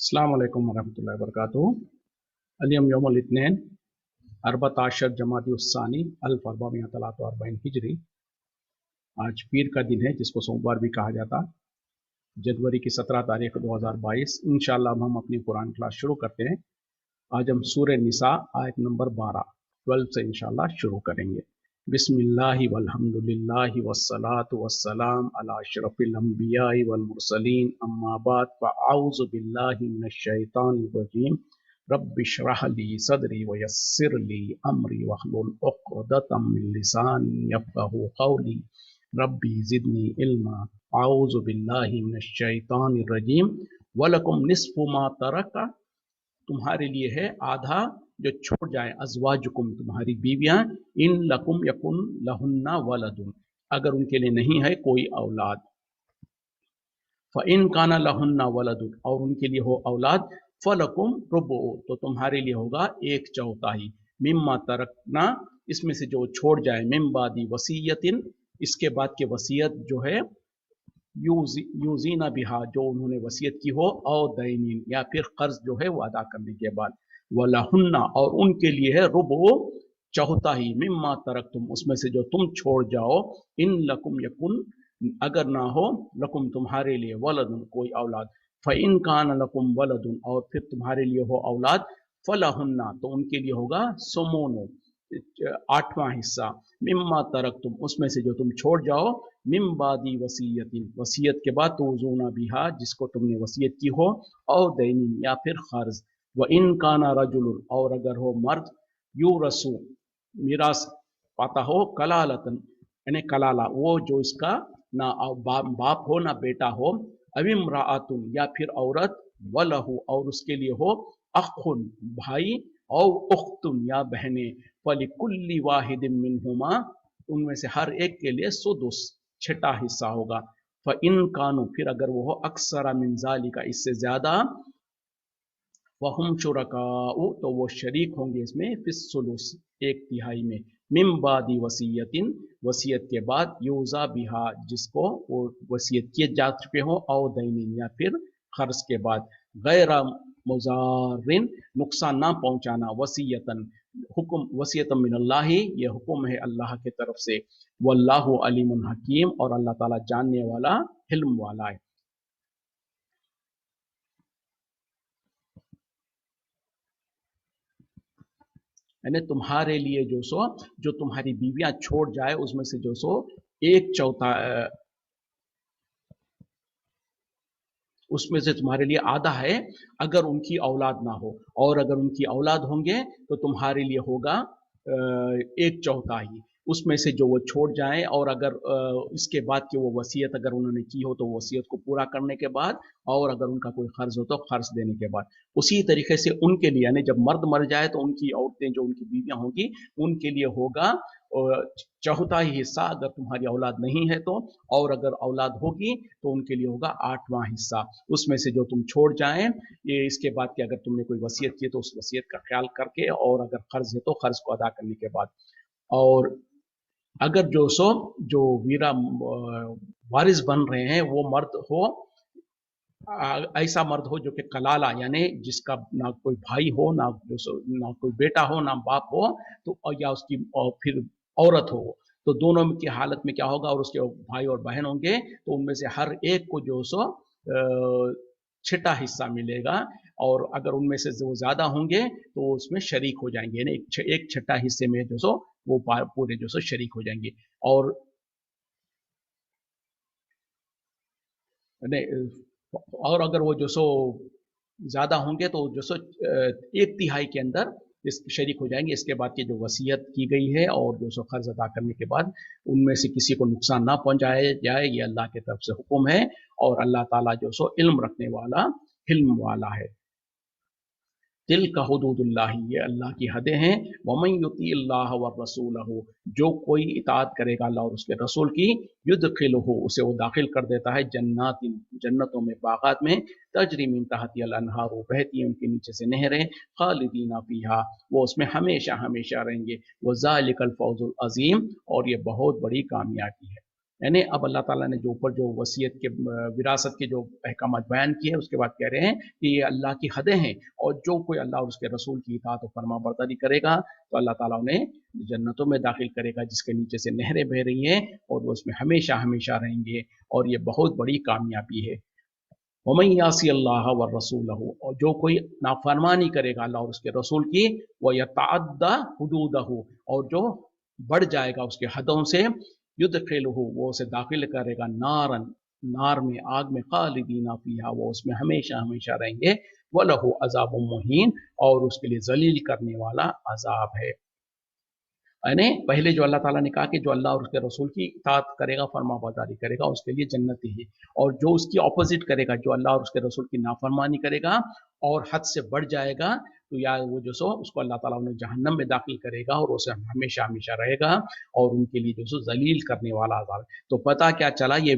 अस्सलाम वालेकुम वरहमतुल्लाहि वबरकातुहू। अल-यौम यौमुल इत्नीन 14 जमादी उस्सानी 1443 हिजरी। आज पीर का दिन है जिसको सोमवार भी कहा जाता। जनवरी की 17 तारीख 2022। इंशाअल्लाह हम अपनी कुरान क्लास शुरू करते हैं। आज हम सूरह निसा आयत नंबर 12 से इंशाअल्लाह शुरू करेंगे। बिस्मिल्लाहि वल्हम्दुलिल्लाहि वस्सलातु वस्सलाम अला अशरफिल अंबियाइ वल मुरसलीन अम्मा बाद फ़अऊज़ु बिल्लाहि मिनश शैतानिर रजीम। रब्बि इश्रह ली सदरी वयस्सिर ली अमरी वहलुल उक़दतम मिन लिसानी यफ़क़हू क़ौली रब्बी ज़िदनी इल्मा। अऊज़ु बिल्लाहि मिनश शैतानिर रजीम। वलकुम निस्फ़ु मा तरका, तुम्हारे लिए है आधा जो छोड़ जाए, अज़वाजुकुम तुम्हारी बीवियां, इन लकुम यकुन लहुन्ना वलदुन अगर उनके लिए नहीं है कोई औलाद, फ़इन काना लहुन्ना वलदुन और उनके लिए हो औलाद, फ़लकुम रुबु तो तुम्हारे लिए होगा 1/4 मिम्मा तरकना इसमें से जो छोड़ जाए, मिम बादी वसीयतिन इसके बाद के वसीयत जो है, यूजीना बिहा जो उन्होंने वसीयत की हो, और दैनीन या फिर कर्ज जो है वो अदा करने के बाद, वलहुन्ना और उनके लिए है रुबु 1/4 मिम्मा तरकतुम उसमें से जो तुम छोड़ जाओ, इन लकुम यकुन अगर ना हो, लकुम तुम्हारे लिए, वलदुन कोई औलाद, फ़इन कान लकुम वलदुन और फिर तुम्हारे लिए हो औलाद, फलहुन्ना तो उनके लिए होगा सुमोनो 8वां हिस्सा, मिम्मा तरकतुम उसमें से जो तुम छोड़ जाओ, मिम बादी वसीयतिन वसीयत के बाद, तूज़ूना बिहा जिसको तुमने वसीयत की हो, और दैनिन या फिर कर्ज, व इन काना रजुलुन और अगर हो मर्द, यू रसू मीरास पाता हो, कलालतन यानी कलाला वो जो इसका ना बाप हो ना बेटा हो, अविम्राअतुन या फिर औरत, वलहु और उसके लिए हो, अखुन भाई, और उख्तुन या बहने, फलिकुल्ली वाहिदिन मिनहुमा उनमें से हर एक के लिए सुदुस 6वां हिस्सा होगा। फ़इन कानू फिर अगर वो हो अक्सरा मिन ज़ालिका इससे ज्यादा, वहुम शुरकाउ तो वो शरीक होंगे इसमें, फिस्सुलुस 1/3 में, मिम बादी वसीयतिन वसीयत के बाद, यूज़ा बिहा जिसको वो वसीयत किए जा चुके हो, और दैनिन या फिर खर्च के बाद, गैरा मुज़ारिन नुकसान ना पहुंचाना, वसीयतन हुक्म वसीयतन मिनल्लाहि ये हुक्म है अल्लाह की तरफ से, वल्लाहु अलीमुन हकीम और अल्लाह ताला जानने वाला हिल्म वाला है। यानी तुम्हारे लिए जो तुम्हारी बीवियां छोड़ जाए उसमें से 1/4 उसमें से तुम्हारे लिए आधा है अगर उनकी औलाद ना हो, और अगर उनकी औलाद होंगे तो तुम्हारे लिए होगा 1/4 उसमें से जो वो छोड़ जाएं, और अगर इसके बाद कि वो वसीयत अगर उन्होंने की हो तो वसीयत को पूरा करने के बाद, और अगर उनका कोई कर्ज हो तो कर्ज देने के बाद, उसी तरीके से उनके लिए यानी जब मर्द मर जाए तो उनकी औरतें जो उनकी बीवियां होंगी उनके लिए होगा 1/4 हिस्सा अगर तुम्हारी औलाद नहीं है तो, और अगर औलाद होगी तो उनके लिए होगा 8वां हिस्सा उसमें से जो तुम छोड़ जाएं। ये इसके बाद कि अगर तुमने कोई वसीयत की तो उस वसीयत का ख्याल करके, और अगर कर्ज है तो कर्ज को अदा करने के बाद, और अगर जो वीरा वारिस बन रहे हैं वो मर्द हो, ऐसा मर्द हो जो कि कलाला यानी जिसका ना कोई भाई हो ना ना कोई बेटा हो ना बाप हो, तो या उसकी फिर औरत हो, तो दोनों की हालत में क्या होगा, और उसके भाई और बहन होंगे तो उनमें से हर एक को 6वां हिस्सा मिलेगा, और अगर उनमें से वो ज्यादा होंगे तो उसमें शरीक हो जाएंगे, यानी 1/6 हिस्से में वो पूरे शरीक हो जाएंगे। और अगर वो ज्यादा होंगे तो 1/3 के अंदर इस शरीक हो जाएंगे। इसके बाद की जो वसीयत की गई है और कर्ज अदा करने के बाद उनमें से किसी को नुकसान ना पहुंचाया जाए, ये अल्लाह की तरफ से हुक्म है, और अल्लाह ताला इल्म रखने वाला हिल्म वाला है। तिल का हुदूदुल्लाह ये अल्लाह की हदें हैं। वमन युतिल्लाह व रसूलहु जो कोई इताअत करेगा अल्लाह और उसके रसूल की, युदखिलहु उसे वो दाखिल कर देता है जन्नातिन जन्नतों में, बागात में, तजरी मिन तहतिहल अनहार बहती हैं उनके नीचे से नहरें, खालिदीना फीहा वो उसमें हमेशा हमेशा रहेंगे, व ज़ालिकल फौजुल अज़ीम और ये बहुत बड़ी कामयाबी है। یعنی اب اللہ تعالیٰ نے جو اوپر جو وصیت کے وراثت کے جو احکامات بیان کیے ہیں اس کے بعد کہہ رہے ہیں کہ یہ اللہ کی حدیں ہیں، اور جو کوئی اللہ اور اس کے رسول کی اطاعت و فرما برداری کرے گا تو اللہ تعالیٰ انہیں جنتوں میں داخل کرے گا جس کے نیچے سے نہریں بہ رہی ہیں، اور وہ اس میں ہمیشہ ہمیشہ رہیں گے، اور یہ بہت بڑی کامیابی ہے۔ وَمَن يَعْصِ اللَّهَ وَرَسُولَهُ، اور جو کوئی نافرمانی کرے گا اللہ اور اس کے رسول کی، وَيَتَعَدَّ حُدُودَهُ، اور جو بڑھ جائے گا اس کے حدوں سے، يُدْخِلُهُ، وہ اسے داخل کرے گا نارن، نار میں، آگ میں، خالدین فیہا، وہ اس میں ہمیشہ ہمیشہ رہیں گے، وَلَهُ عَذَابٌ مُہین، اور اس کے لیے ذلیل کرنے والا عذاب ہے۔ یعنی پہلے جو اللہ تعالیٰ نے کہا کہ جو اللہ اور اس کے رسول کی اطاعت کرے گا، فرما برداری کرے گا، اس کے لیے جنت ہی، اور جو اس کی اپوزٹ کرے گا، جو اللہ اور اس کے رسول کی نافرمانی کرے گا اور حد سے بڑھ جائے گا، تو یا وہ جو سو اس کو اللہ تعالیٰ انہیں جہنم میں داخل کرے گا اور اسے ہمیشہ ہمیشہ رہے گا، اور ان کے لیے جو سو ذلیل کرنے والا عذاب ہے۔ تو پتہ کیا چلا، یہ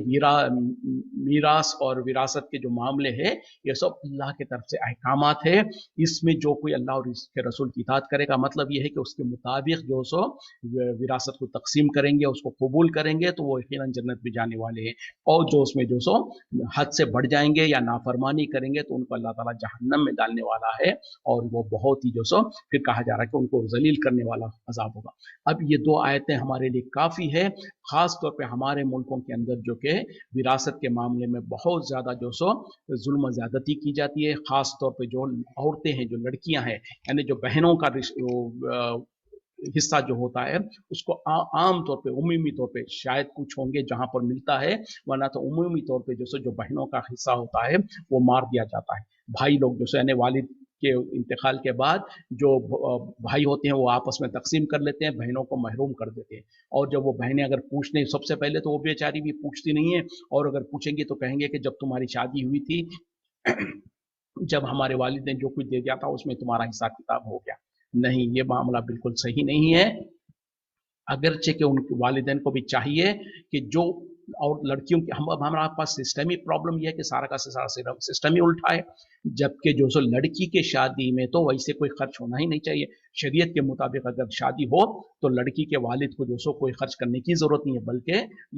میراث اور وراثت کے جو معاملے ہیں یہ سب اللہ کی طرف سے احکامات ہے۔ اس میں جو کوئی اللہ اور اس کے رسول کی اطاعت کرے گا، مطلب یہ ہے کہ اس کے مطابق جو سو وراثت کو تقسیم کریں گے، اس کو قبول کریں گے، تو وہ یقیناً جنت بھی جانے والے ہیں، اور جو اس میں جو سو حد سے بڑھ جائیں گے یا نافرمانی کریں گے تو ان کو اللہ تعالیٰ جہنم میں ڈالنے والا ہے، اور وہ بہت ہی جو سو پھر کہا جا رہا ہے کہ ان کو ذلیل کرنے والا عذاب ہوگا۔ اب یہ دو آیتیں ہمارے لیے کافی ہے، خاص طور پہ ہمارے ملکوں کے اندر جو کہ وراثت کے معاملے میں بہت زیادہ جو سو ظلم و زیادتی کی جاتی ہے، خاص طور پہ جو عورتیں ہیں، جو لڑکیاں ہیں، یعنی جو بہنوں کا حصہ جو ہوتا ہے اس کو عام طور پہ، عمومی طور پہ، شاید کچھ ہوں گے جہاں پر ملتا ہے، ورنہ تو عمومی طور پہ جو بہنوں کا حصہ ہوتا ہے وہ مار دیا جاتا ہے۔ بھائی لوگ جو یعنی والد کے انتقال کے بعد جو بھائی ہوتے ہیں وہ آپس میں تقسیم کر لیتے ہیں، بہنوں کو محروم کر دیتے ہیں، اور جب وہ بہنیں اگر پوچھنے، سب سے پہلے تو وہ بیچاری بھی پوچھتی نہیں ہیں، اور اگر پوچھیں گی تو کہیں گے کہ جب تمہاری شادی ہوئی تھی جب ہمارے والد نے جو کچھ دے دیا تھا اس میں تمہارا حساب کتاب ہو گیا۔ نہیں، یہ معاملہ بالکل صحیح نہیں ہے، اگرچہ کہ ان کے والدین کو بھی چاہیے کہ جو، اور لڑکیوں کی ہمارے پاس سسٹمی پرابلم یہ ہے کہ سارا کا سارا سسٹم ہی الٹا ہے، جبکہ جو سو لڑکی کے شادی میں تو ویسے کوئی خرچ ہونا ہی نہیں چاہیے۔ شریعت کے مطابق اگر شادی ہو تو لڑکی کے والد کو جو سو کوئی خرچ کرنے کی ضرورت نہیں ہے، بلکہ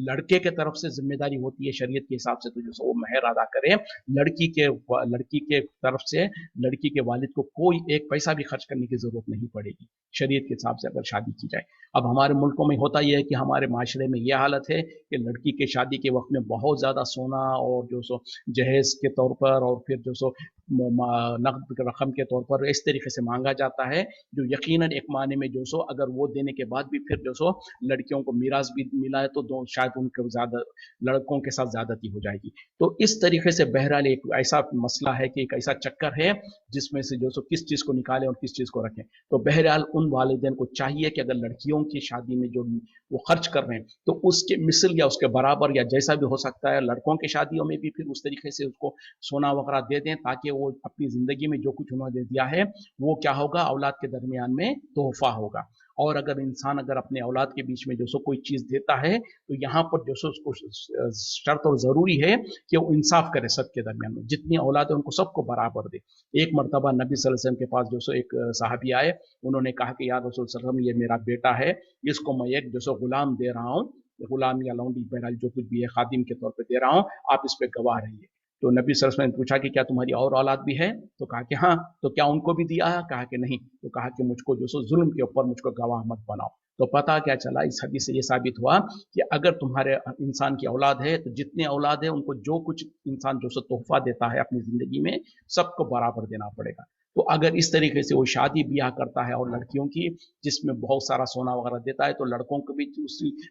لڑکے کے طرف سے ذمہ داری ہوتی ہے شریعت کے حساب سے، تو جو سو وہ مہر ادا کرے، لڑکی کے طرف سے لڑکی کے والد کو کوئی ایک پیسہ بھی خرچ کرنے کی ضرورت نہیں پڑے گی شریعت کے حساب سے اگر شادی کی جائے۔ اب ہمارے ملکوں میں ہوتا یہ ہے کہ ہمارے معاشرے میں یہ حالت ہے کہ لڑکی کے شادی کے وقت میں بہت زیادہ سونا اور جو سو جہیز کے طور پر، اور پھر جو سو نقد رقم کے طور پر اس طریقے سے مانگا جاتا ہے، جو یقیناً ایک معنی میں جو سو اگر وہ دینے کے بعد بھی پھر جو سو لڑکیوں کو میراث بھی ملا ہے تو شاید ان کے زیادہ لڑکوں کے ساتھ زیادتی ہو جائے گی۔ تو اس طریقے سے بہرحال ایک ایسا مسئلہ ہے کہ ایک ایسا چکر ہے جس میں سے جو سو کس چیز کو نکالیں اور کس چیز کو رکھیں۔ تو بہرحال ان والدین کو چاہیے کہ اگر لڑکیوں کی شادی میں جو وہ خرچ کر رہے ہیں تو اس کے مثل یا اس کے برابر یا جیسا بھی ہو سکتا ہے، لڑکوں کی شادیوں میں بھی پھر اس طریقے سے اس کو سونا وغیرہ دے دیں، تاکہ وہ اپنی زندگی میں جو کچھ انہوں نے دیا ہے وہ کیا ہوگا، اولاد کے درمیان میں تحفہ ہوگا۔ اور اگر انسان اگر اپنے اولاد کے بیچ میں جو سو کوئی چیز دیتا ہے تو یہاں پر جو سو اس کو شرط اور ضروری ہے کہ وہ انصاف کرے سب کے درمیان میں، جتنی اولاد ہے ان کو سب کو برابر دے۔ ایک مرتبہ نبی صلی اللہ علیہ وسلم کے پاس جو سو ایک صحابی آئے، انہوں نے کہا کہ یا رسول صلی اللہ علیہ وسلم، یہ میرا بیٹا ہے، اس کو میں ایک جو سو غلام دے رہا ہوں، غلام یا لونڈی بہرحال جو کچھ بھی ہے خادم کے طور پہ دے رہا ہوں، آپ اس پہ گواہ رہیے۔ تو نبی صلی اللہ علیہ وسلم نے پوچھا کہ کیا تمہاری اور اولاد بھی ہے؟ تو کہا کہ ہاں۔ تو کیا ان کو بھی دیا ہے؟ کہا کہ نہیں۔ تو کہا کہ مجھ کو جو سو ظلم کے اوپر مجھ کو گواہ مت بناؤ۔ تو پتہ کیا چلا، اس حدیث سے یہ ثابت ہوا کہ اگر تمہارے انسان کی اولاد ہے تو جتنے اولاد ہے ان کو جو کچھ انسان جو سو تحفہ دیتا ہے اپنی زندگی میں سب کو برابر دینا پڑے گا۔ تو اگر اس طریقے سے وہ شادی بیاہ کرتا ہے اور لڑکیوں کی جس میں بہت سارا سونا وغیرہ دیتا ہے تو لڑکوں کو بھی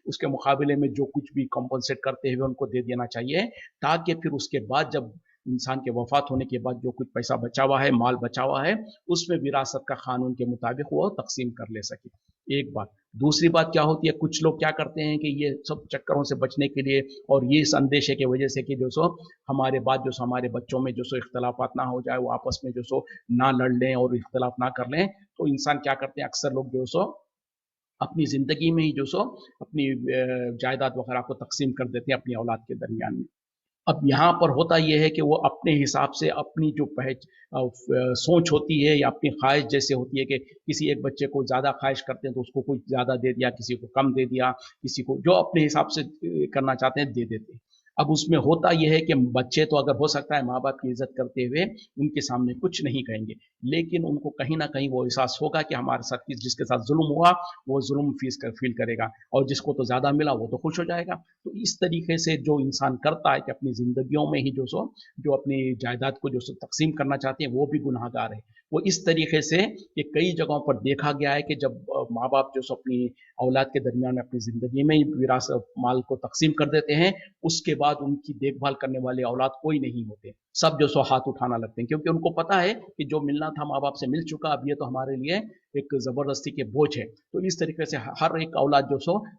اس کے مقابلے میں جو کچھ بھی کمپنسیٹ کرتے ہوئے ان کو دے دینا چاہیے، تاکہ پھر اس کے بعد جب انسان کے وفات ہونے کے بعد جو کچھ پیسہ بچا ہوا ہے، مال بچا ہوا ہے، اس میں وراثت کا قانون کے مطابق وہ تقسیم کر لے سکے۔ ایک بات۔ دوسری بات کیا ہوتی ہے، کچھ لوگ کیا کرتے ہیں کہ یہ سب چکروں سے بچنے کے لیے اور یہ اس اندیشے کی وجہ سے کہ جو سو ہمارے بعد جو سو ہمارے بچوں میں جو سو اختلافات نہ ہو جائے، وہ آپس میں جو سو نہ لڑ لیں اور اختلاف نہ کر لیں، تو انسان کیا کرتے ہیں، اکثر لوگ جو سو اپنی زندگی میں ہی جو سو اپنی جائیداد وغیرہ کو تقسیم کر دیتے ہیں اپنی اولاد کے درمیان میں۔ अब यहाँ पर होता यह है कि वो अपने हिसाब से अपनी जो सोच होती है या अपनी ख्वाहिश जैसे होती है कि किसी एक बच्चे को ज़्यादा ख्वाहिश करते हैं तो उसको कुछ ज़्यादा दे दिया, किसी को कम दे दिया, किसी को जो अपने हिसाब से करना चाहते हैं दे देते हैं। अब उसमें होता यह है कि बच्चे तो अगर हो सकता है माँ बाप की इज्जत करते हुए उनके सामने कुछ नहीं कहेंगे, लेकिन उनको कहीं ना कहीं वो एहसास होगा कि हमारे साथ जिसके साथ जुल्म हुआ वो जुल्म फील करेगा, और जिसको तो ज़्यादा मिला वो तो खुश हो जाएगा। तो इस तरीके से जो इंसान करता है कि अपनी ज़िंदगियों में ही जो अपनी जायदाद को तकसीम करना चाहते हैं वो भी गुनाहगार है। वो इस तरीके से कि कई जगहों पर देखा गया है कि जब माँ बाप अपनी औलाद के दरमियान में अपनी ज़िंदगी में ही विरासत माल को तकसीम कर देते हैं, उसके बाद उनकी देखभाल करने वाले औलाद कोई नहीं होते, सब हाथ उठाना लगते हैं, क्योंकि उनको पता है कि जो मिलना था माँ बाप से मिल चुका, अब ये तो हमारे लिए एक ज़बरदस्ती के बोझ है। तो इस तरीके से हर एक औलाद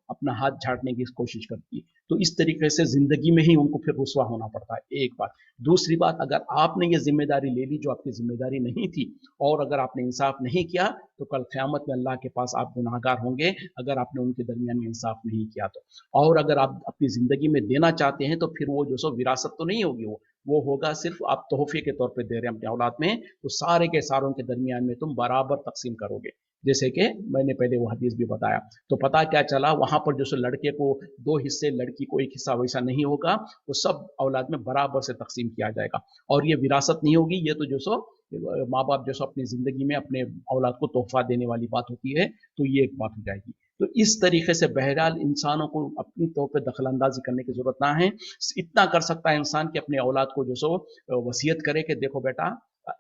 अपना हाथ झाड़ने की कोशिश करती है। तो इस तरीके से ज़िंदगी में ही उनको फिर रुसवा होना पड़ता है, एक बात। दूसरी बात, अगर आपने ये जिम्मेदारी ले ली जो आपकी जिम्मेदारी नहीं थी, और अगर आपने इंसाफ नहीं किया, तो कल क़यामत में अल्लाह के पास आप गुनाहगार होंगे, अगर आपने उनके दरमियान में इंसाफ नहीं किया तो। और अगर आप अपनी ज़िंदगी में देना चाहते हैं तो फिर वो विरासत तो नहीं होगी, वो होगा सिर्फ आप तोहफे के तौर पे दे रहे हैं अपने औलाद में, तो सारे के सारों के दरमियान में तुम बराबर तकसीम करोगे। जैसे कि मैंने पहले वो हदीस भी बताया। तो पता क्या चला, वहां पर लड़के को 2 हिस्से, लड़की को 1 हिस्सा, वैसा नहीं होगा, वो सब औलाद में बराबर से तकसीम किया जाएगा। और ये विरासत नहीं होगी, ये तो माँ बाप अपनी जिंदगी में अपने औलाद को तोहफा देने वाली बात होती है, तो ये एक बात हो जाएगी। तो इस तरीके से बहरहाल इंसानों को अपनी तौर पर दखल अंदाजी करने की जरूरत ना है। इतना कर सकता है इंसान कि अपने औलाद को वसीयत करे कि देखो बेटा,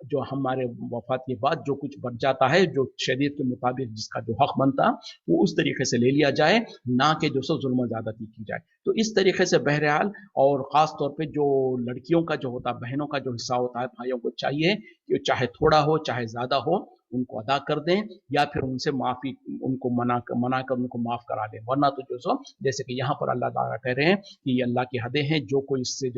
जो हमारे वफात के बाद जो कुछ बच जाता है, जो शरीयत के मुताबिक जिसका जो हक बनता, वो उस तरीके से ले लिया जाए, ना कि जुल्म ज्यादती की जाए। तो इस तरीके से बहरहाल, और ख़ास तौर पे जो लड़कियों का जो होता है, बहनों का जो हिस्सा होता है, भाइयों को चाहिए कि चाहे थोड़ा हो चाहे ज़्यादा हो, उनको अदा कर दें, या फिर उनसे माफ़ी, उनको मना कर उनको माफ़ करा दें। वरना तो जैसे कि यहाँ पर अल्लाह ताला कह रहे हैं कि ये अल्लाह की हदें हैं, जो कोई इससे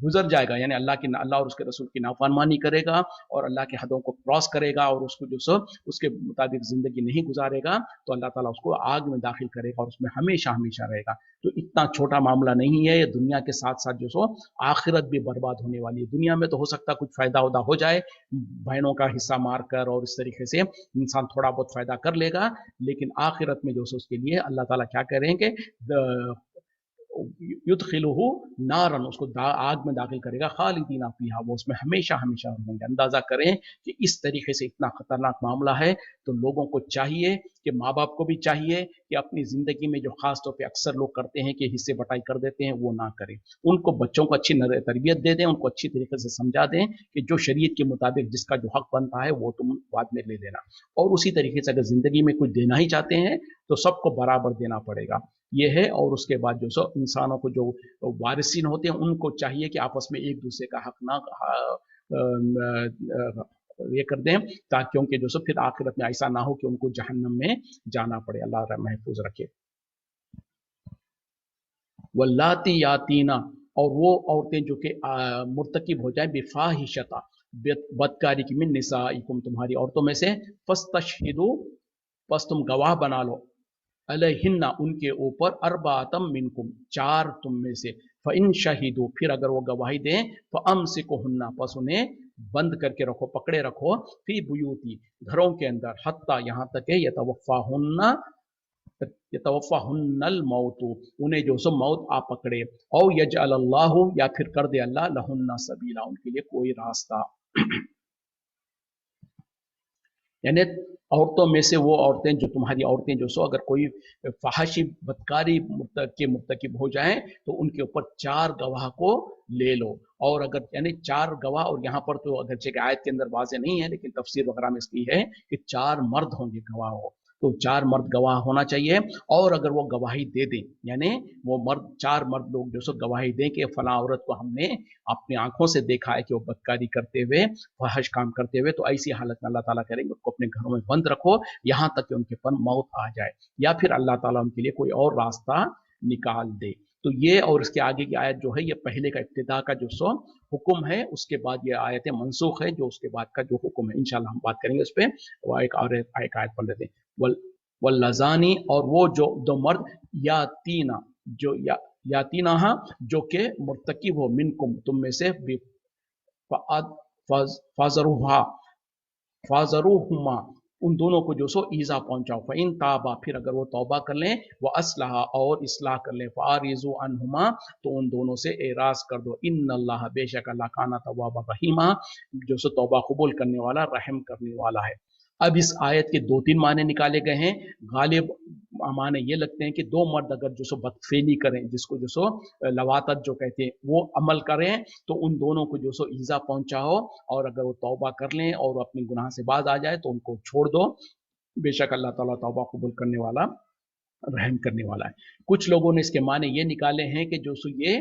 गुजर जाएगा, यानी अल्लाह और उसके रसूल की नाफरमानी करेगा और अल्लाह की हदों को क्रॉस करेगा और उसको उसके मुताबिक ज़िंदगी नहीं गुजारेगा, तो अल्लाह ताला उसको आग में दाखिल करेगा और उसमें हमेशा हमेशा रहेगा। तो इतना छोटा मामला नहीं है ये, दुनिया के साथ साथ आखिरत भी बर्बाद होने वाली है। दुनिया में तो हो सकता है कुछ फ़ायदा उदा हो जाए, बहनों का हिस्सा मार कर, और इस तरीके से इंसान थोड़ा बहुत फ़ायदा कर लेगा, लेकिन आखिरत में उसके लिए अल्लाह ताला क्या करेंगे, युदखिलुहु नारन, उसको आग में दाखिल करेगा, खालिदीना फीहा, वो उसमें हमेशा हमेशा रहेंगे। अंदाजा करें कि इस तरीके से इतना खतरनाक मामला है। तो लोगों को चाहिए कि माँ बाप को भी चाहिए कि अपनी ज़िंदगी में जो ख़ास तौर पे अक्सर लोग करते हैं कि हिस्से बटाई कर देते हैं, वो ना करें। उनको, बच्चों को अच्छी तरबियत दे दें, उनको अच्छी तरीके से समझा दें कि जो शरीयत के मुताबिक जिसका जो हक बनता है वो तुम बाद में ले लेना, और उसी तरीके से अगर ज़िंदगी में कुछ देना ही चाहते हैं तो सबको बराबर देना पड़ेगा, ये है। और उसके बाद इंसानों को जो वारिसीन होते हैं उनको चाहिए कि आपस में एक दूसरे का हक ना ये कर दें, ताकि क्योंकि फिर आखिरत में ऐसा ना हो कि उनको जहन्नम में जाना पड़े। अल्लाह महफूज रखे। वल्लाती यातीना, और वो औरतें जो कि मुर्तकिब हो जाए बिफाहिशता, बदकारी की, मिन निसाइकुम, तुम्हारी औरतों में से, फस्तशहिदू, बस तुम गवाह बना लो, अलहिन्ना, उनके ऊपर, अरबातम मिनकुम, 4 तुम में से, फ़इन शहीदू, फिर अगर वो गवाही दें, फ़अम्सिकुहुन्ना, बस उन्हें बंद करके रखो, पकड़े रखो, फी बुयूती, घरों के अंदर, हत्ता, यहाँ तक है यतवफ़ाहुन्नल मौतु, उन्हें मौत आ पकड़े, औ यजअल अल्लाहु, या फिर कर दे अल्लाह, लहुन्ना सबीला, उनके लिए कोई रास्ता। यानी औरतों में से वो औरतें, जो तुम्हारी औरतें अगर कोई फहाशी, बदकारी के मुर्तकिब हो जाएं, तो उनके ऊपर 4 गवाह को ले लो। और अगर यानी 4 गवाह, और यहाँ पर तो अगरचे कि आयत के अंदर वाज़ेह नहीं है, लेकिन तफसीर वगैरह में इसकी है कि 4 मर्द होंगे गवाह हो, तो 4 मर्द गवाह होना चाहिए। और अगर वो गवाही दे दें, यानी वो 4 मर्द लोग गवाही दें कि फला औरत को हमने अपनी आंखों से देखा है कि वो बदकारी करते हुए, फहश काम करते हुए, तो ऐसी हालत में अल्लाह ताला करेंगे उसको अपने घरों में बंद रखो, यहाँ तक कि उनके पर मौत आ जाए, या फिर अल्लाह ताला उनके लिए कोई और रास्ता निकाल दे। तो ये, और इसके आगे की आयत जो है, ये पहले का इब्तिदा का हुक्म है, उसके बाद ये आयतें मनसूख है, जो उसके बाद का जो हुक्म है, इंशाल्लाह हम बात करेंगे उस पर। वो एक आयत पढ़ लेते हैं। वल्लजानी, और वो जो 2 मर्द, या तीना, जो यातीनाहा जो कि मुर्तकिब हो मिनकुम तुम में से फाजरुहा फाजरुहुमा उन दोनों को जो सो ईजा पहुंचाओ फ़इन ताबा फिर अगर वो तौबा कर लें व असलहा और इस्लाह कर लें फ़ारिज़ु अनहुमा तो उन दोनों से एराज कर दो इन्नल्लाह बेशक अल्लाह काना तव्वाबा रहीमा जो सो तौबा कबूल करने वाला रहम करने वाला है। अब इस आयत के दो तीन माने निकाले गए हैं। गालिब माने ये लगते हैं कि दो मर्द अगर जो सो बदफेली करें जिसको जो सो लवातत जो कहते हैं वो अमल करें तो उन दोनों को जो सो ईजा पहुंचाओ और अगर वो तौबा कर लें और अपने गुनाह से बाज आ जाए तो उनको छोड़ दो। बेशक अल्लाह ताला तौबा कबूल करने वाला रहम करने वाला है। कुछ लोगों ने इसके माने ये निकाले हैं कि जो सो ये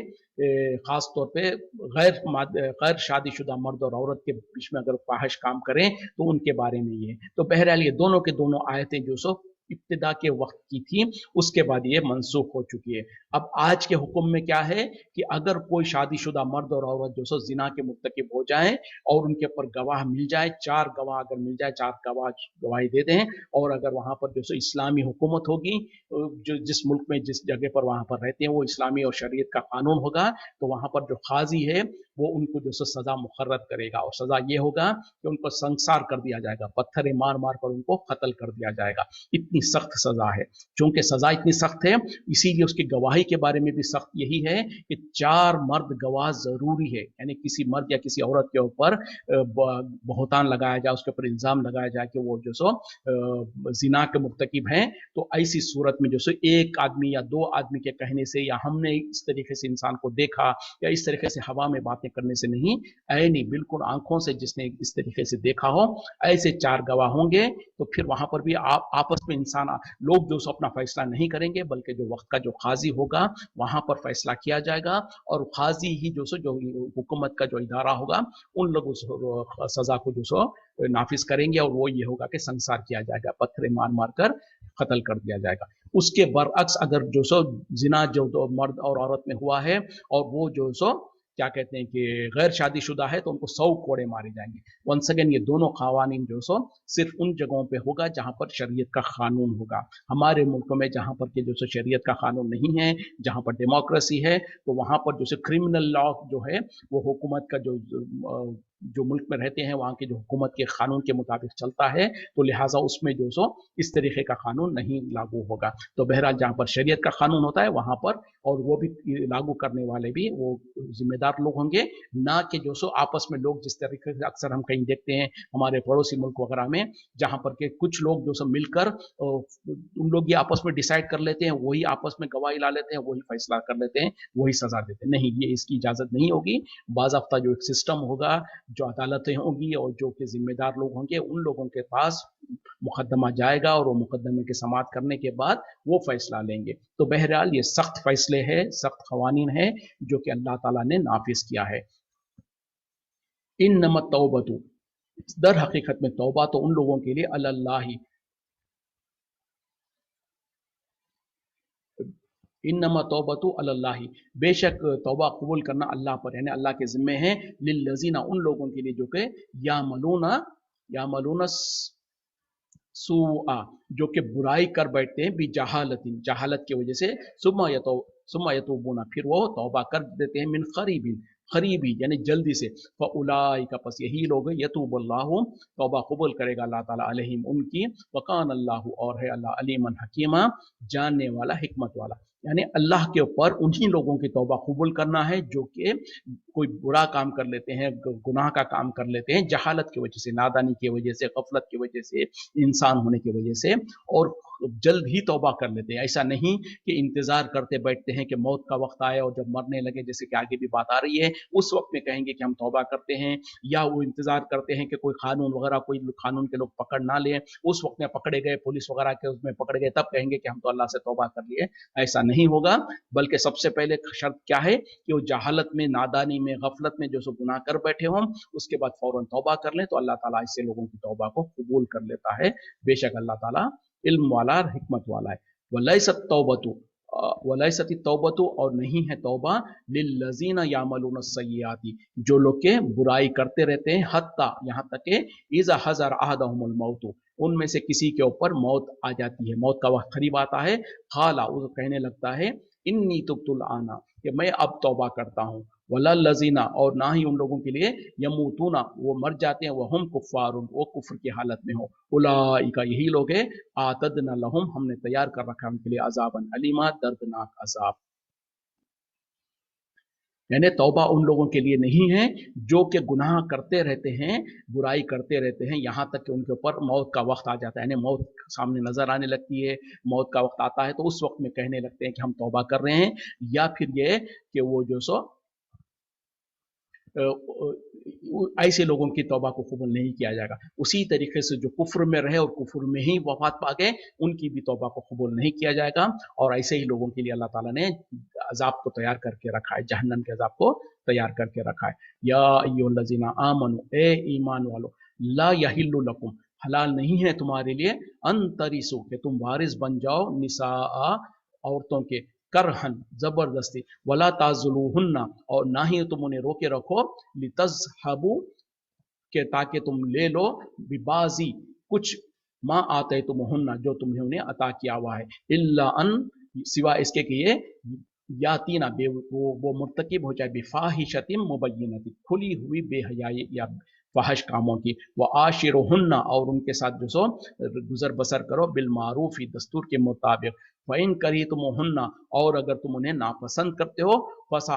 खास तौर पे गैर शादीशुदा मर्द और औरत के बीच में अगर फाहिश काम करें तो उनके बारे में ये। तो बहरहाल ये दोनों के दोनों आयतें जो सो इब्तिदा के वक्त की थी उसके बाद ये मनसूख हो चुकी है। अब आज के हुक्म में क्या है कि अगर कोई शादीशुदा मर्द और औरत जो सो जिना के मुर्तकिब हो जाए और उनके ऊपर गवाह मिल जाए, चार गवाह अगर मिल जाए, चार गवाह गवाही दे दें और अगर वहां पर जो सो इस्लामी हुकूमत होगी, जो जिस मुल्क में जिस जगह पर वहां पर रहते हैं वो इस्लामी और शरीयत का कानून होगा तो वहां पर जो काजी है वो उनको जो सजा मुकर्रर करेगा और सजा ये होगा कि उनको संसार कर दिया जाएगा, पत्थर मार मार कर उनको कत्ल कर दिया जाएगा। इतनी सख्त सजा है। चूंकि सजा इतनी सख्त है इसीलिए उसकी गवाही के बारे में भी सख्त यही है कि चार मर्द गवाह जरूरी है, यानी किसी मर्द या किसी औरत के ऊपर बहतान लगाया जाए, उसके ऊपर इल्जाम लगाया जाए कि वो जो सो जिना के मुर्तकिब हैं, तो ऐसी सूरत में जो सो एक आदमी या दो आदमी के कहने से या हमने इस तरीके से इंसान को देखा या इस तरीके से हवा में बातें करने से नहीं, ऐनी बिल्कुल आंखों से जिसने इस तरीके से देखा हो ऐसे चार गवाह होंगे तो फिर वहां पर भी आपस में इंसान लोग जो सो अपना फैसला नहीं करेंगे बल्कि जो वक्त का जो काजी होगा वहां पर फैसला किया जाएगा और काजी ही जो सो जो हुकूमत का जो इदारा होगा उन लोग उस सजा को जो सो नाफिज करेंगे और वो ये होगा कि संसार किया जाएगा, पत्थर मार मार कर कत्ल कर दिया जाएगा। उसके बरअक्स अगर जो सो जिना जो दो मर्द और औरत में हुआ है और वो जो सो क्या कहते हैं कि गैर शादीशुदा है तो उनको 100 कोड़े मारे जाएंगे। वंस अगेन ये दोनों कवानीन जो सो सिर्फ उन जगहों पे होगा जहां पर शरीयत का कानून होगा। हमारे मुल्क में जहां पर के जो सो शरीयत का कानून नहीं है, जहां पर डेमोक्रेसी है, तो वहां पर जो सो क्रिमिनल लॉ जो है वो हुकूमत का जो मुल्क में रहते हैं वहां के जो हुकूमत के कानून के मुताबिक चलता है, तो लिहाजा उसमें जो सो इस तरीके का कानून नहीं लागू होगा। तो बहरहाल जहां पर शरीयत का कानून होता है वहां पर और वो भी लागू करने वाले भी वो जिम्मेदार लोग होंगे, ना कि जो सो आपस में लोग जिस तरीके से अक्सर हम कहीं देखते हैं हमारे पड़ोसी मुल्क वगैरह में जहां पर के कुछ लोग जो सब मिलकर उन लोग ये आपस में डिसाइड कर लेते हैं, वही आपस में गवाही ला लेते हैं, वही फैसला कर लेते हैं, वही सजा देते हैं। नहीं, ये इसकी इजाजत नहीं होगी। बाज़ाब्ता जो एक सिस्टम होगा, जो अदालतें होंगी और जो कि जिम्मेदार लोग होंगे उन लोगों के पास मुकदमा जाएगा और वो मुकदमे के समाप्त करने के बाद वो फैसला लेंगे। तो बहरहाल ये सख्त फैसले हैं, सख्त कवानीन है जो कि अल्लाह ताला ने नाफिज किया है। इन्नमत तौबतु दर हकीकत में तौबा तो उन लोगों के लिए अल्लाही इन्नमा तौबतु अल्लाही बेशक तौबा कबूल करना अल्लाह पर यानी अल्लाह के जिम्मे है। लिल्लज़ीना उन लोगों के लिए जो कि यामलूना सुआ जो कि बुराई कर बैठते हैं भी जहालत की वजह से सुम्मा यतूबूना फिर वो तौबा कर देते हैं मिन करीबी यानी जल्दी से फ़उलाइका पस यही लोग यतूबुल्लाहु तौबा कबूल करेगा अल्लाह ताला अलैहिम उनकी वकान अल्लाह और है अल्लाह अलीमन हकीमा जानने वाला हिकमत वाला। यानी अल्लाह के ऊपर उन्हीं लोगों की तौबा कबूल करना है जो कि कोई बुरा काम कर लेते हैं, गुनाह का काम कर लेते हैं जहालत की वजह से, नादानी की वजह से, गफलत की वजह से, इंसान होने की वजह से और जल्द ही तौबा कर लेते हैं। ऐसा नहीं कि इंतजार करते बैठते हैं कि मौत का वक्त आए और जब मरने लगे, जैसे कि आगे भी बात आ रही है, उस वक्त में कहेंगे कि हम तौबा करते हैं, या वो इंतजार करते हैं कि कोई कानून वगैरह कोई कानून के लोग पकड़ ना लें, उस वक्त में पकड़े गए पुलिस वगैरह के उसमें पकड़ गए तब कहेंगे कि हम तो अल्लाह से तौबा कर लिए। ऐसा नहीं होगा, बल्कि सबसे पहले शर्त क्या है कि वो जहालत में, नादानी में, गफलत में जो सो गुनाह कर बैठे हों उसके बाद फौरन तौबा कर लें तो अल्लाह ताला ऐसे लोगों की तौबा को कबूल कर लेता है। बेशक अल्लाह ताला इल्म वाला और हिकमत वाला है। वलैसत तौबतु वलैसत तौबतु और नहीं है तौबा लिल्लज़ीना यामलून सय्याती जो लोग के बुराई करते रहते हैं, हत्ता यहाँ तक के इज़ा हज़र अहदहुमुल मौतु उनमें से किसी के ऊपर मौत आ जाती है, मौत का वक्त करीब आता है, खाला वो कहने लगता है इन्नी तुब्तुल आना, कि मैं अब तौबा करता हूँ, वला लजीना, और ना ही उन लोगों के लिए यमूतूना, वो मर जाते हैं, वह हम कुफ्फारुन, वो कुफ्र की हालत में हो, उलाइका, यही लोग हैं, आतदना लहुम, हमने तैयार कर रखा है उनके लिए, अजाबन अलीमा, दर्दनाक अजाब। यानी तौबा उन लोगों के लिए नहीं है जो कि गुनाह करते रहते हैं, बुराई करते रहते हैं, यहाँ तक कि उनके ऊपर मौत का वक्त आ जाता है, यानी मौत सामने नजर आने लगती है, मौत का वक्त आता है तो उस वक्त में कहने लगते हैं कि हम तौबा कर रहे हैं, या फिर ये कि वो जो सो ऐसे लोगों की तौबा को कबूल नहीं किया जाएगा। उसी तरीके से जो कुफ्र में रहे और कुफ्र में ही वफात पा गए, उनकी भी तौबा को कबूल नहीं किया जाएगा। और ऐसे ही लोगों के लिए अल्लाह ताला ने अजाब को तैयार करके रखा है, जहन्नम के अजाब को तैयार करके रखा है। या अय्युहल्लज़ीना आमनू, ए ईमान वालो, ला यहिल्लु लकुम, हलाल नहीं है तुम्हारे लिए, अन तरिसु, कि तुम वारिस बन जाओ, निसा, औरतों के, करहन, जबरदस्ती, वला ताजुलूहुन्ना, और ना ही तुम उन्हें रोके रखो, लितज़हबू, के ताकि तुम ले लो, बिबाजी, कुछ, माँ आते तुम हुन्ना, जो तुमने उन्हें अता किया हुआ है, इल्ला अन, सिवा इसके कि ये यातीना, वो मुर्तकिब हो जाए, बिफाहिशतिम मुबय्यनतिन, खुली हुई बेहयाई या फहश कामों की, व आशिरुहुन्ना, और उनके साथ जो सो गुजर बसर करो, बिल मारूफी, दस्तूर के मुताबिक, फ़इन करी तुम हुन्ना, और अगर तुम उन्हें नापसंद करते हो, फसा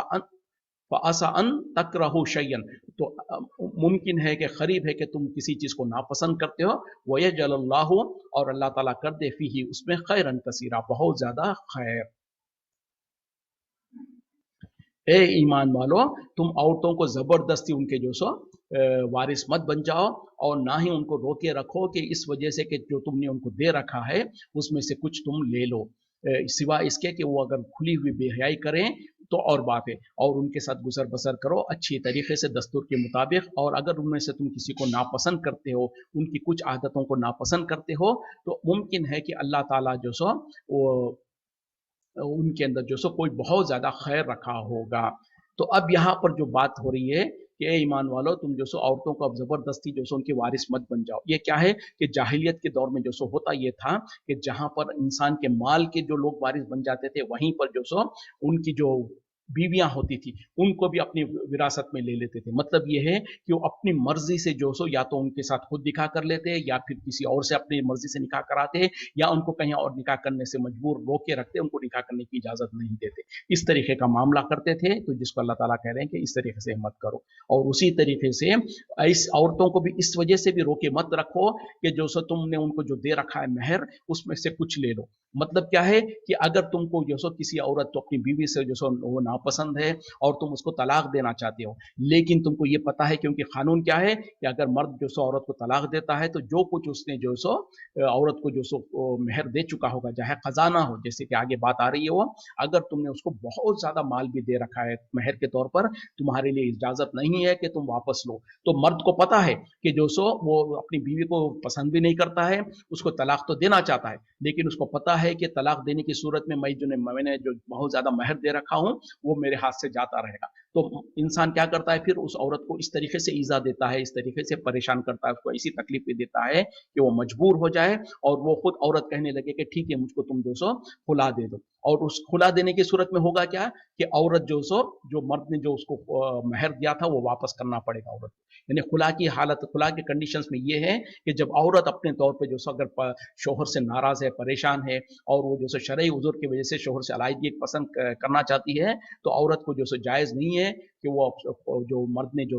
फ़असा अन तकरहू शय्यन, तो मुमकिन है कि करीब है कि तुम किसी चीज़ को नापसंद करते हो, वयजअलल्लाहु, और अल्लाह ताला कर दे फीही, उसमें खैरन कसीरा, बहुत ज़्यादा खैर। ए ईमान वालो, तुम औरतों को ज़बरदस्ती उनके जो सो वारिस मत बन जाओ, और ना ही उनको रोके रखो कि इस वजह से कि जो तुमने उनको दे रखा है उसमें से कुछ तुम ले लो, सिवा इसके कि वो अगर खुली हुई बेहयाई करें तो और बात है, और उनके साथ गुजर बसर करो अच्छी तरीके से दस्तूर के मुताबिक। और अगर उनमें से तुम किसी को नापसंद करते हो, उनकी कुछ आदतों को नापसंद करते हो, तो मुमकिन है कि अल्लाह ताला जो सो वो उनके अंदर जो सो कोई बहुत ज़्यादा खैर रखा होगा। तो अब यहाँ पर जो बात हो रही है कि ए ईमान वालों, तुम जो सो औरतों को अब ज़बरदस्ती जो सो उनके वारिस मत बन जाओ। ये क्या है कि जाहिलियत के दौर में जो सो होता ये था कि जहाँ पर इंसान के माल के जो लोग वारिस बन जाते थे, वहीं पर जो सो उनकी जो बीवियां होती थी उनको भी अपनी विरासत में ले लेते थे। मतलब ये है कि वो अपनी मर्जी से जो सो या तो उनके साथ खुद निकाह कर लेते, या फिर किसी और से अपनी मर्जी से निकाह कराते, या उनको कहीं और निकाह करने से मजबूर रोके रखते, उनको निकाह करने की इजाजत नहीं देते। इस तरीके का मामला करते थे, तो जिसको अल्लाह ताला कह रहे हैं कि इस तरीके से मत करो। और उसी तरीके से इस औरतों को भी इस वजह से भी रोके मत रखो कि जो सो तुमने उनको जो दे रखा है मेहर, उसमें से कुछ ले लो। मतलब क्या है कि अगर तुमको जो सो किसी औरत तो अपनी बीवी से जो सो वो नापसंद है और तुम उसको तलाक देना चाहते हो, लेकिन तुमको ये पता है, क्योंकि कानून क्या है कि अगर मर्द जो सो औरत को तलाक देता है तो जो कुछ उसने जो सो औरत को जो सो मेहर दे चुका होगा, चाहे खजाना हो, जैसे कि आगे बात आ रही है, वो अगर तुमने उसको बहुत ज्यादा माल भी दे रखा है मेहर के तौर पर, तुम्हारे लिए इजाजत नहीं है कि तुम वापस लो। तो मर्द को पता है कि जो सो वो अपनी बीवी को पसंद भी नहीं करता है, उसको तलाक तो देना चाहता है, लेकिन उसको पता है कि तलाक देने की सूरत में मैंने जो बहुत ज्यादा मेहर दे रखा हूं वो मेरे हाथ से जाता रहेगा। तो इंसान क्या करता है, फिर उस औरत को इस तरीके से ईजा देता है, इस तरीके से परेशान करता है, उसको ऐसी तकलीफ भी देता है कि वो मजबूर हो जाए, और वो खुद औरत कहने लगे कि ठीक है, मुझको तुम जो सो खुला दे दो। और उस खुला देने की सूरत में होगा क्या कि औरत जो सो, जो मर्द ने जो उसको मेहर दिया था वो वापस करना पड़ेगा औरत को। यानी खुला की हालत, खुला के कंडीशंस में ये है कि जब औरत अपने तौर पे जो सो अगर शोहर से नाराज है, परेशान है, और वो जो सो शरई उज़ुर की वजह से शोहर से अलाइदगी पसंद करना चाहती है, तो औरत को जो सो जायज़ नहीं है कि वो जो मर्द ने जो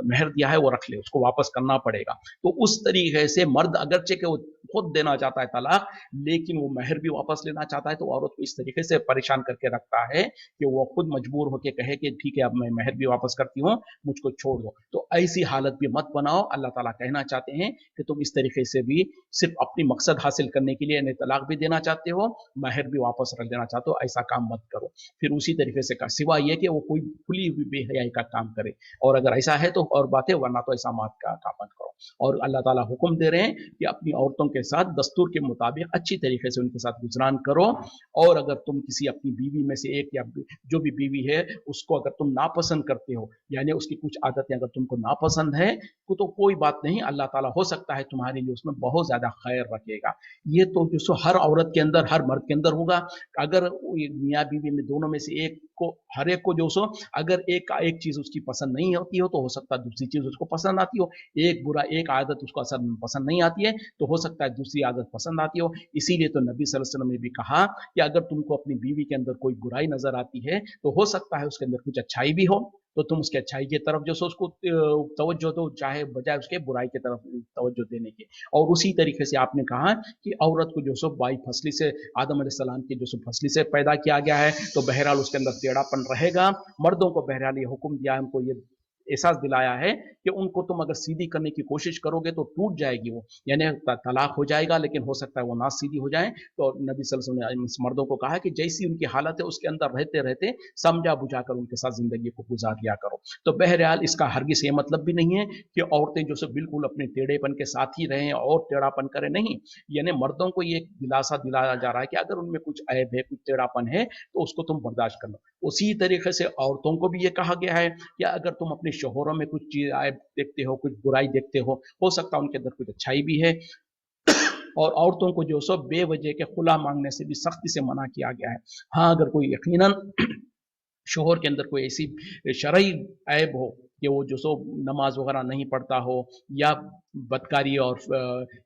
मेहर दिया है वो रख ले, उसको वापस करना पड़ेगा। तो उस तरीके से मर्द अगरचे के वो खुद देना चाहता है तलाक, लेकिन वो मेहर भी वापस लेना चाहता है, तो औरत को इस तरीके से परेशान करके रखता है कि वो खुद मजबूर होकर कहे कि ठीक है, अब मैं मेहर भी वापस करती हूँ, मुझको छोड़ दो। तो ऐसी हालत भी मत बनाओ। अल्लाह ताला कहना चाहते हैं कि तुम इस तरीके से भी सिर्फ अपनी मकसद हासिल करने के लिए तलाक भी देना चाहते हो, मेहर भी वापस रख देना चाहते हो, ऐसा काम मत करो। फिर उसी तरीके से का सिवा ये कि वो कोई खुली हुई बेहयाई का काम करे, और अगर ऐसा है तो और बात है, वरना तो ऐसा मत का काम मत करो। اور اللہ ताला हुक्म दे रहे हैं कि अपनी औरतों के साथ दस्तूर के मुताबिक अच्छी तरीके से उनके साथ गुजरान करो। और अगर तुम किसी अपनी बीवी में से एक या जो भी बीवी है उसको अगर तुम नापसंद करते हो, यानी उसकी कुछ आदतें अगर तुमको नापसंद है तो कोई बात नहीं, अल्लाह ताला हो सकता है तुम्हारे लिए उसमें बहुत ज्यादा खैर रखेगा। ये तो जो सो हर औरत के अंदर, हर मर्द के अंदर होगा। अगर मियाँ बीवी में दोनों में से एक को, हर एक को जो सो अगर एक चीज उसकी पसंद नहीं होती हो तो हो सकता है दूसरी चीज उसको पसंद आती हो। एक आदत उसको असर पसंद नहीं आती है तो हो सकता है दूसरी आदत पसंद आती हो। इसीलिए तो नबी सल्लल्लाहु अलैहि वसल्लम ने भी कहा कि अगर तुमको अपनी बीवी के अंदर कोई बुराई नजर आती है तो हो सकता है उसके अंदर कुछ अच्छाई भी हो, तो तुम उसके अच्छाई की तरफ जो सो उसको तवज्जो दो, चाहे बजाय उसके बुराई की तरफ तवज्जो देने के। और उसी तरीके से आपने कहा कि औरत को जो सो बाई फसली से, आदम अलैहिस्सलाम की जो सो फसली से पैदा किया गया है, तो बहरहाल उसके अंदर टेढ़ापन रहेगा। मर्दों को बहरहाल ये हुक्म दिया है, उनको ये एहसास दिलाया है कि उनको तुम अगर सीधी करने की कोशिश करोगे तो टूट जाएगी वो, यानी तलाक हो जाएगा, लेकिन हो सकता है वो ना सीधी हो जाए। तो नबी सल्लल्लाहु अलैहि वसल्लम ने मर्दों को कहा कि जैसी उनकी हालत है उसके अंदर रहते रहते समझा बुझा कर उनके साथ जिंदगी को गुजार लिया करो। तो बहरहाल इसका हरगिज़ ये मतलब भी नहीं है कि औरतें जो सो बिल्कुल अपने टेढ़ेपन के साथ ही रहें और टेढ़ापन करें, नहीं। यानी मर्दों को ये दिलासा दिलाया जा रहा है कि अगर उनमें कुछ ऐब है, कुछ टेढ़ापन है तो उसको तुम बर्दाश्त कर लो। उसी तरीके से औरतों को भी ये कहा गया है कि अगर तुम अपने शोहरों में कुछ चीज ऐब देखते हो, कुछ बुराई देखते हो सकता है उनके अंदर कुछ अच्छाई भी है। और औरतों को जो सो बेवजह के खुला मांगने से भी सख्ती से मना किया गया है। हाँ, अगर कोई यकीनन शोहर के अंदर कोई ऐसी शरई ऐब हो कि वो जो सो नमाज वगैरह नहीं पढ़ता हो या बदकारी और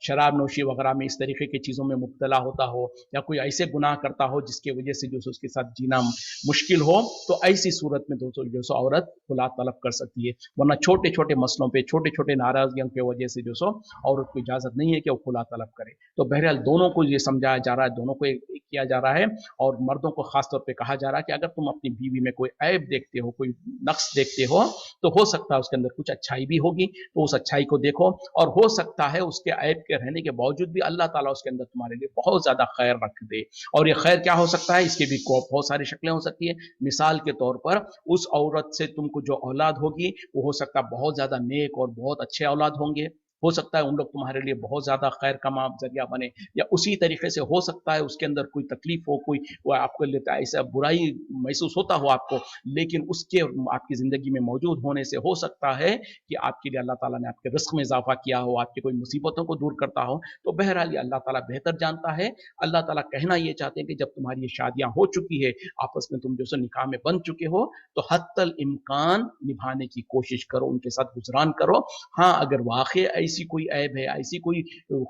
शराब नोशी वगैरह में इस तरीके की चीज़ों में मुब्तला होता हो या कोई ऐसे गुनाह करता हो जिसकी वजह से जो सो उसके साथ जीना मुश्किल हो, तो ऐसी सूरत में दोस्तों जो सो औरत खुला तलब कर सकती है। वरना छोटे छोटे मसलों पे, छोटे छोटे नाराजगियों की वजह से जो सो औरत को इजाज़त नहीं है कि वो खुला तलब करे। तो बहरहाल दोनों को ये समझाया जा रहा है, दोनों को एक किया जा रहा है। और मर्दों को खास तौर पे कहा जा रहा है कि अगर तुम अपनी बीवी में कोई ऐब देखते हो, कोई नक्स देखते हो, तो हो सकता है उसके अंदर कुछ अच्छाई भी होगी, तो उस अच्छाई को देखो। और हो सकता है उसके ऐब के रहने के बावजूद भी अल्लाह ताला उसके अंदर तुम्हारे लिए बहुत ज्यादा खैर रख दे। और ये खैर क्या हो सकता है, इसकी भी बहुत सारी शक्लें हो सकती है। मिसाल के तौर पर उस औरत से तुमको जो औलाद होगी वो हो सकता है बहुत ज्यादा नेक और बहुत अच्छे औलाद होंगे। हो सकता है उन लोग तुम्हारे लिए बहुत ज्यादा खैर कमा जरिया बने। या उसी तरीके से हो सकता है उसके अंदर कोई तकलीफ हो, कोई वो आपको लेता है ऐसा बुराई महसूस होता हो आपको, लेकिन उसके आपकी जिंदगी में मौजूद होने से हो सकता है कि आपके लिए अल्लाह ताला ने आपके रिस्क में इजाफा किया हो, आपकी कोई मुसीबतों को दूर करता हो। तो बहरहाल अल्लाह ताला बेहतर जानता है। अल्लाह ताला कहना ये चाहते हैं कि जब तुम्हारी ये शादियां हो चुकी है, आपस में तुम जो सो निकाह में बन चुके हो, तो हत्तल इम्कान निभाने की कोशिश करो, उनके साथ गुजरान करो। हाँ, अगर वाकई ऐसी कोई ऐब है, ऐसी कोई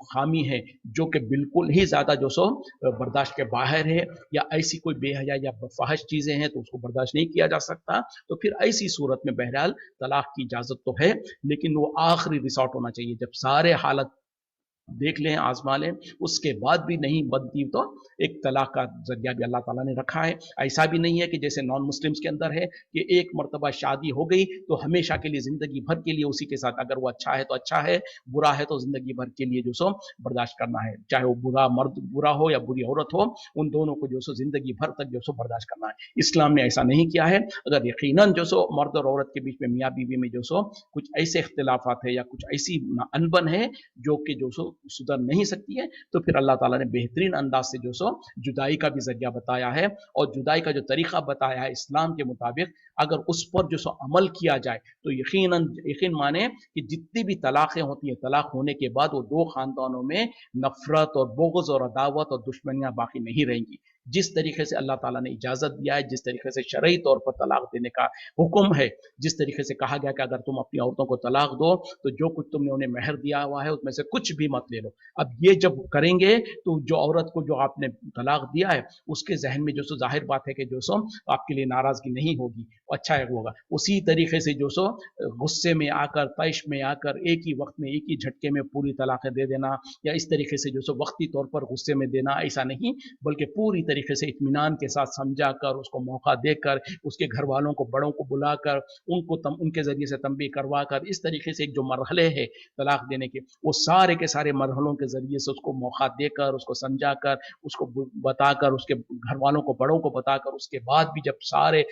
खामी है जो कि बिल्कुल ही ज्यादा जो सो बर्दाश्त के बाहर है, या ऐसी कोई बेहया या फाहिश चीजें हैं तो उसको बर्दाश्त नहीं किया जा सकता, तो फिर ऐसी सूरत में बहरहाल तलाक की इजाजत तो है, लेकिन वो आखिरी रिसॉर्ट होना चाहिए। जब सारे हालत देख लें, आजमा लें, उसके बाद भी नहीं बनती तो एक तलाक का जरिया भी अल्लाह ताला ने रखा है। ऐसा भी नहीं है कि जैसे नॉन मुस्लिम्स के अंदर है कि एक मरतबा शादी हो गई तो हमेशा के लिए जिंदगी भर के लिए उसी के साथ, अगर वो अच्छा है तो अच्छा है, बुरा है तो जिंदगी भर के लिए जो सो बर्दाश्त करना है। चाहे वो बुरा मर्द बुरा हो या बुरी औरत हो, उन दोनों को जो सो जिंदगी भर तक जो सो बर्दाश्त करना है। इस्लाम ने ऐसा नहीं किया है। अगर यकीनन जो सो मर्द और औरत के बीच में, मियाँ बीवी में जो सो कुछ ऐसे इख्तिलाफात है या कुछ ऐसी अनबन है जो कि जो सो सुधर नहीं सकती है, तो फिर अल्लाह ताला ने बेहतरीन अंदाज से जो सो जुदाई का भी जरिया बताया है। और जुदाई का जो तरीका बताया है इस्लाम के मुताबिक, अगर उस पर जो सो अमल किया जाए तो यकीन माने कि जितनी भी तलाक़ें होती हैं, तलाक होने के बाद वो दो खानदानों में नफरत और बुग़्ज़ और अदावत और दुश्मनियां बाकी नहीं रहेंगी। जिस तरीके से अल्लाह ताला ने इजाज़त दिया है, जिस तरीके से शरई तौर पर तलाक देने का हुक्म है, जिस तरीके से कहा गया कि अगर तुम अपनी औरतों को तलाक दो तो जो कुछ तुमने उन्हें मेहर दिया हुआ है उसमें से कुछ भी मत ले लो। अब ये जब करेंगे तो जो औरत को जो आपने तलाक दिया है उसके जहन में जो सो जाहिर बात है कि जो सो आपके लिए नाराजगी नहीं होगी, अच्छा है होगा। उसी तरीके से जो सो गुस्से में आकर, तैश में आकर एक ही वक्त में, एक ही झटके में पूरी तलाक़ें दे देना, या इस तरीके से जो सो वक्ती तौर पर गुस्से में देना, ऐसा नहीं, बल्कि पूरी तरीके से इत्मीनान के साथ समझा कर, उसको मौका देकर, उसके घर वालों को, बड़ों को बुलाकर, उनके ज़रिए से तंबीह करवा कर, इस तरीके से एक जो मरहले हैं तलाक देने के, वो सारे के सारे मरहलों के ज़रिए से उसको मौका देकर, उसको समझा कर, उसको बताकर, उसके घर वालों को, बड़ों को बताकर, उसके बाद भी जब सारे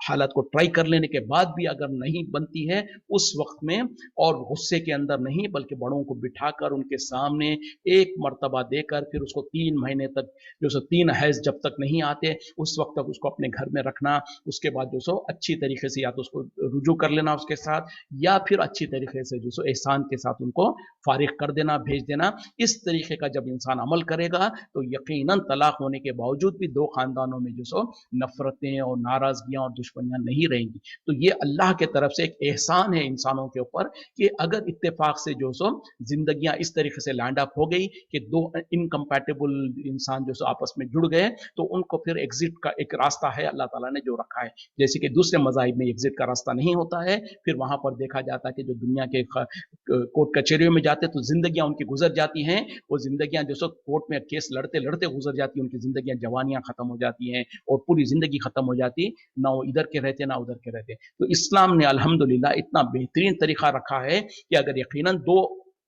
हालत को ट्राई कर लेने के बाद भी अगर नहीं बनती है, उस वक्त में और गुस्से के अंदर नहीं बल्कि बड़ों को बिठाकर उनके सामने एक मर्तबा देकर फिर उसको 3 महीने तक जो सो 3 हैज़ जब तक नहीं आते उस वक्त तक उसको अपने घर में रखना, उसके बाद जो सो अच्छी तरीके से या तो उसको रुजू कर लेना उसके साथ, या फिर अच्छी तरीके से जो सो एहसान के साथ उनको फारिग कर देना, भेज देना। इस तरीके का जब इंसान अमल करेगा तो यकीनन तलाक होने के बावजूद भी दो खानदानों में जो सो नफरतें और नाराजगियां और दुश्मनियां नहीं रहेंगी। तो ये अल्लाह के तरफ से एक एहसान है इंसानों के ऊपर कि अगर इत्तेफाक से जो सो जिंदगियां इस तरीके से लैंड अप हो गई कि दो इनकम्पैटिबल इंसान जो सो आपस में जुड़ गए, तो उनको फिर एग्जिट का एक रास्ता है अल्लाह ताला ने जो रखा है। जैसे कि दूसरे मज़ाहिब में एग्जिट का रास्ता नहीं होता है, फिर वहां पर देखा जाता है कि जो दुनिया के कोर्ट कचहरियों में जाते तो जिंदगियां उनकी गुजर जाती हैं, वो जिंदगियां जो सो कोर्ट में केस लड़ते लड़ते गुजर जाती हैं, उनकी जिंदगियां, जवानियां खत्म हो जाती हैं और पूरी जिंदगी खत्म हो जाती, ना वो इधर के रहते ना उधर के रहते। तो इस्लाम ने अल्हम्दुलिल्लाह इतना बेहतरीन तरीका रखा है कि अगर यकीनन दो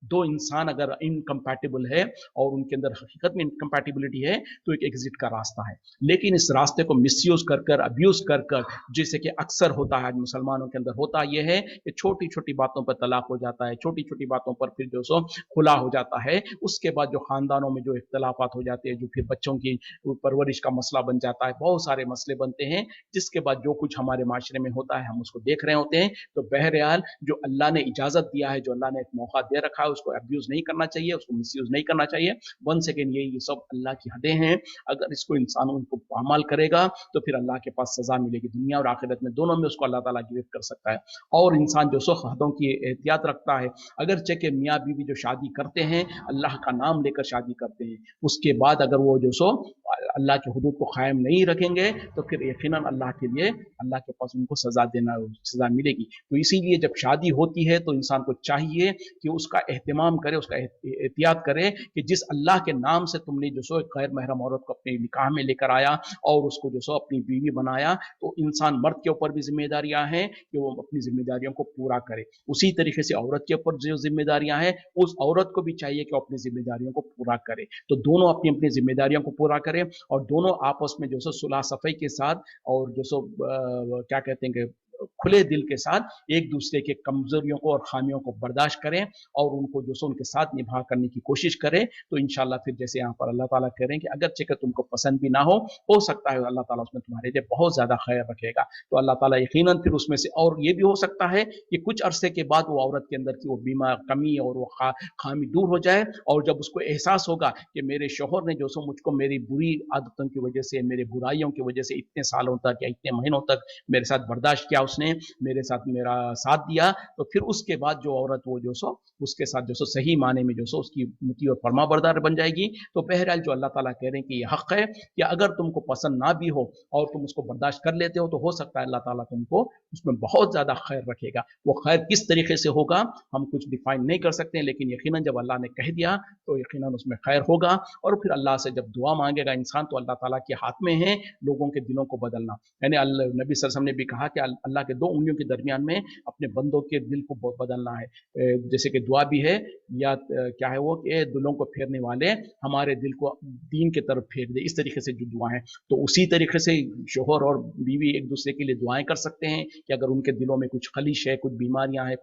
दो इंसान अगर इनकम्पैटिबल है और उनके अंदर हकीकत में इनकम्पैटिबिलिटी है तो एक एग्जिट का रास्ता है। लेकिन इस रास्ते को मिसयूज कर कर, अब्यूज कर कर, जैसे कि अक्सर होता है आज मुसलमानों के अंदर, होता यह है कि छोटी छोटी बातों पर तलाक हो जाता है, छोटी छोटी बातों पर फिर जो सो खुला हो जाता है, उसके बाद जो खानदानों में जो इख्तलाफात हो जाते हैं, जो फिर बच्चों की परवरिश का मसला बन जाता है, बहुत सारे मसले बनते हैं, जिसके बाद जो कुछ हमारे माशरे में होता है हम उसको देख रहे होते हैं। तो बहरहाल जो अल्लाह ने इजाजत दिया है, जो अल्लाह ने एक मौका दे रखा है, उसको अब्यूज नहीं करना चाहिए, उसको मिसयूज नहीं करना चाहिए। 1 सेकेंड, ये सब अल्लाह की हदें हैं। अगर इसको इंसान उनको पामाल करेगा तो फिर अल्लाह के पास सजा मिलेगी, दुनिया और आखिरत में दोनों में उसको अल्लाह ताला गिरफ्त कर सकता है। और इंसान जो सो हदों की एहतियात रखता है, अगरचे के मियाँ बीवी जो शादी करते हैं अल्लाह का नाम लेकर शादी करते हैं, उसके बाद अगर वो जो सो अल्लाह के हुदूद को कायम नहीं रखेंगे तो फिर यकीनन अल्लाह के लिए, अल्लाह के पास उनको सजा मिलेगी। तो इसीलिए जब शादी होती है तो इंसान को चाहिए कि उसका एहतमाम करे, उसका एहतियात करे कि जिस अल्लाह के नाम से तुमने जो सो गैर महरम औरत को अपने निकाह में लेकर आया और उसको जो सो अपनी बीवी बनाया, तो इंसान मर्द के ऊपर भी जिम्मेदारियां हैं कि वो अपनी जिम्मेदारियों को पूरा करे। उसी तरीके से औरत के ऊपर जो जिम्मेदारियां हैं उस औरत को भी चाहिए कि अपनी जिम्मेदारियों को पूरा करे। तो दोनों अपनी अपनी जिम्मेदारियों को पूरा करें और दोनों आपस में जो सो सुलह सफाई के साथ और जो सो क्या कहते हैं कि खुले दिल के साथ एक दूसरे के कमजोरियों को और खामियों को बर्दाश्त करें और उनको जो सो उनके साथ निभा करने की कोशिश करें। तो इंशाल्लाह फिर जैसे यहाँ पर अल्लाह ताला कह रहे हैं कि अगर चेक तुमको पसंद भी ना हो सकता है अल्लाह ताला उसमें तुम्हारे लिए बहुत ज्यादा खैर रखेगा। तो अल्लाह ताला यकीनन फिर उसमें से, और ये भी हो सकता है कि कुछ अरसे के बाद वो औरत के अंदर की वो बीमार कमी और वो खामी दूर हो जाए और जब उसको एहसास होगा कि मेरे शोहर ने जो सो मुझको मेरी बुरी आदतों की वजह से, मेरे बुराइयों की वजह से इतने सालों तक या इतने महीनों तक मेरे साथ बर्दाश्त किया, उसने मेरे साथ मेरा साथ दिया, तो फिर उसके बाद जो औरत वो जो सो उसके साथ जो सो सही माने में जो सो उसकी मुती और फरमा बरदार बन जाएगी। तो बहरहाल जो अल्लाह ताला कह रहे हैं कि ये हक है कि अगर तुमको पसंद ना भी हो और तुम उसको बर्दाश्त कर लेते हो तो हो सकता है अल्लाह ताला तुमको उसमें बहुत ज्यादा खैर रखेगा। वो खैर किस तरीके से होगा हम कुछ डिफाइन नहीं कर सकते, लेकिन यकीनन जब अल्लाह ने कह दिया तो यकीनन उसमें खैर होगा। और फिर अल्लाह से जब दुआ मांगेगा इंसान तो अल्लाह ताला के हाथ में है लोगों के दिलों को बदलना। यानी नबी सल्लल्लाहु अलैहि वसल्लम ने भी कहा कि अल्लाह के 2 उंगलियों के दरमियान में अपने बंदों के दिल को बदलना है। जैसे कि दुआ भी है या क्या है वो कि दिलों को फेरने वाले हमारे दिल को दीन की तरफ फेर दे, इस तरीके से जो दुआएं, तो उसी तरीके से शोहर और बीवी एक दूसरे के लिए दुआएं कर सकते हैं कि अगर उनके दिलों में कुछ खलिश है, कुछ बीमारियां हैं,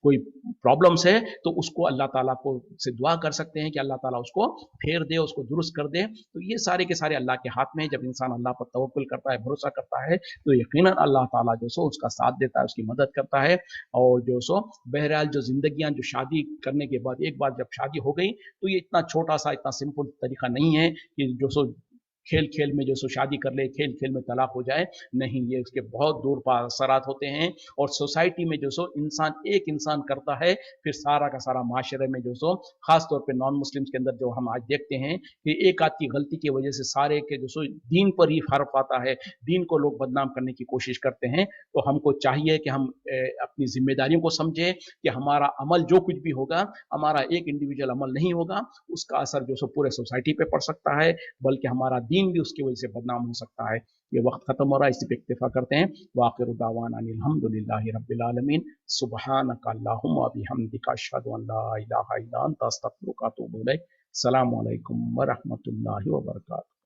कोई प्रॉब्लम्स है तो उसको अल्लाह ताला को से दुआ कर सकते हैं कि अल्लाह ताला उसको फेर दे, उसको दुरुस्त कर दे। तो ये सारे के सारे अल्लाह के हाथ में है। जब इंसान अल्लाह पर तवक्कुल करता है, भरोसा करता है तो यकीनन अल्लाह ताला जो सो उसका साथ देता है, उसकी मदद करता है। और जो सो बहरहाल जो जिंदगियां जो शादी करने के बाद एक बार जब शादी हो गई तो ये इतना छोटा सा, इतना सिंपल तरीका नहीं है कि जो सो खेल खेल में जो सो शादी कर ले, खेल खेल में तलाक हो जाए, नहीं, ये उसके बहुत दूर पार असरात होते हैं। और सोसाइटी में जो सो एक इंसान करता है फिर सारा का सारा माशरे में जो सो, खास तौर पे नॉन मुस्लिम्स के अंदर जो हम आज देखते हैं कि एक आध की गलती की वजह से सारे के जो सो दीन पर ही फर्क आता है, दीन को लोग बदनाम करने की कोशिश करते हैं। तो हमको चाहिए कि हम अपनी जिम्मेदारियों को समझे कि हमारा अमल जो कुछ भी होगा, हमारा एक इंडिविजुअल अमल नहीं होगा, उसका असर जो सो पूरे सोसाइटी पे पड़ सकता है, बल्कि हमारा दीन दीन भी उसकी वजह से बदनाम हो सकता है। ये वक्त खत्म हो रहा है, इसी पे इक्तिफा करते हैं। वाखिर दावाना अनिल हम्दुलिल्लाहि रब्बिल आलमीन, सुब्हानका अल्लाहुम्मा व बिहम्दिका अशहदु अन ला इलाहा इल्ला अंता अस्तगफिरुका व अतूबु इलैक। अस्सलामु अलैकुम व रहमतुल्लाहि व बरकातुहू।